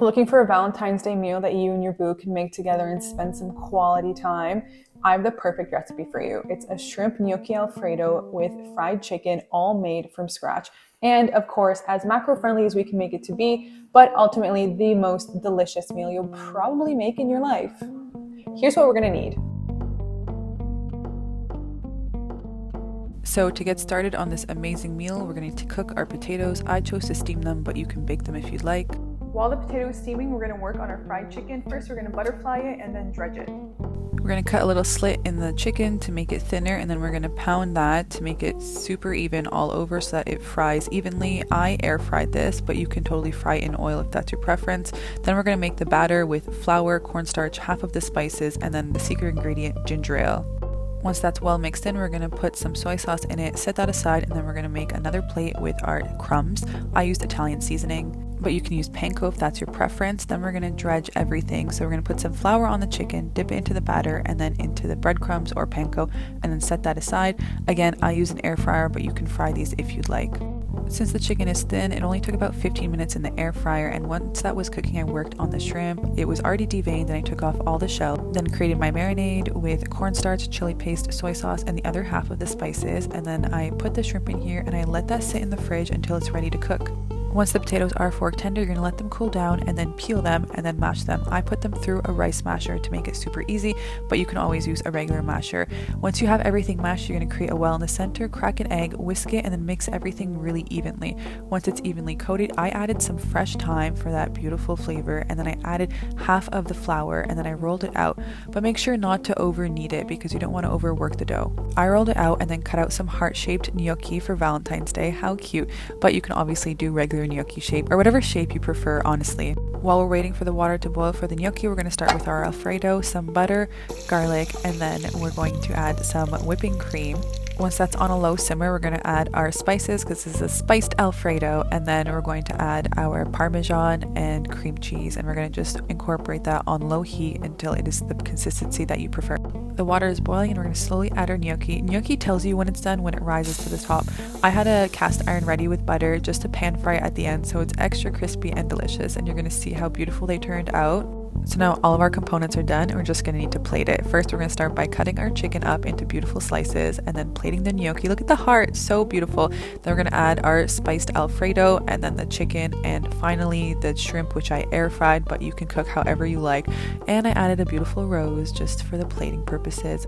Looking for a Valentine's Day meal that you and your boo can make together and spend some quality time? I have the perfect recipe for you. It's a shrimp gnocchi Alfredo with fried chicken, all made from scratch. And of course, as macro friendly as we can make it to be, but ultimately the most delicious meal you'll probably make in your life. Here's what we're gonna need. So to get started on this amazing meal, we're going to cook our potatoes. I chose to steam them, but you can bake them if you'd like. While the potato is steaming, we're gonna work on our fried chicken. First, we're gonna butterfly it and then dredge it. We're going to cut a little slit in the chicken to make it thinner, and then we're going to pound that to make it super even all over so that it fries evenly. I air fried this, but you can totally fry in oil if that's your preference. Then we're going to make the batter with flour, cornstarch, half of the spices, and then the secret ingredient, ginger ale. Once that's well mixed in, we're going to put some soy sauce in it, set that aside, and then we're going to make another plate with our crumbs. I used Italian seasoning, but you can use panko if that's your preference. Then we're going to dredge everything. So we're going to put some flour on the chicken, dip it into the batter, and then into the breadcrumbs or panko, and then set that aside. Again, I use an air fryer, but you can fry these if you'd like. Since the chicken is thin, it only took about 15 minutes in the air fryer, and once that was cooking, I worked on the shrimp. It was already deveined, and I took off all the shell, then created my marinade with cornstarch, chili paste, soy sauce, and the other half of the spices, and then I put the shrimp in here, and I let that sit in the fridge until it's ready to cook. Once the potatoes are fork tender, you're going to let them cool down and then peel them and then mash them. I put them through a rice masher to make it super easy, but you can always use a regular masher. Once you have everything mashed, you're going to create a well in the center, crack an egg, whisk it, and then mix everything really evenly. Once it's evenly coated, I added some fresh thyme for that beautiful flavor, and then I added half of the flour, and then I rolled it out. But make sure not to over knead it because you don't want to overwork the dough. I rolled it out and then cut out some heart-shaped gnocchi for Valentine's Day. How cute. But you can obviously do regular gnocchi shape or whatever shape you prefer, honestly. While we're waiting for the water to boil for the gnocchi, we're going to start with our Alfredo, some butter, garlic, and then we're going to add some whipping cream. Once that's on a low simmer, we're going to add our spices because this is a spiced Alfredo, and then we're going to add our Parmesan and cream cheese, and we're going to just incorporate that on low heat until it is the consistency that you prefer. The water is boiling and we're going to slowly add our gnocchi. Gnocchi tells you when it's done when it rises to the top. I had a cast iron ready with butter just to pan fry at the end so it's extra crispy and delicious, and you're going to see how beautiful they turned out. So now all of our components are done and we're just going to need to plate it. First, we're going to start by cutting our chicken up into beautiful slices and then plating the gnocchi. Look at the heart, so beautiful. Then we're going to add our spiced Alfredo and then the chicken, and finally the shrimp, which I air fried, but you can cook however you like. And I added a beautiful rose just for the plating purposes.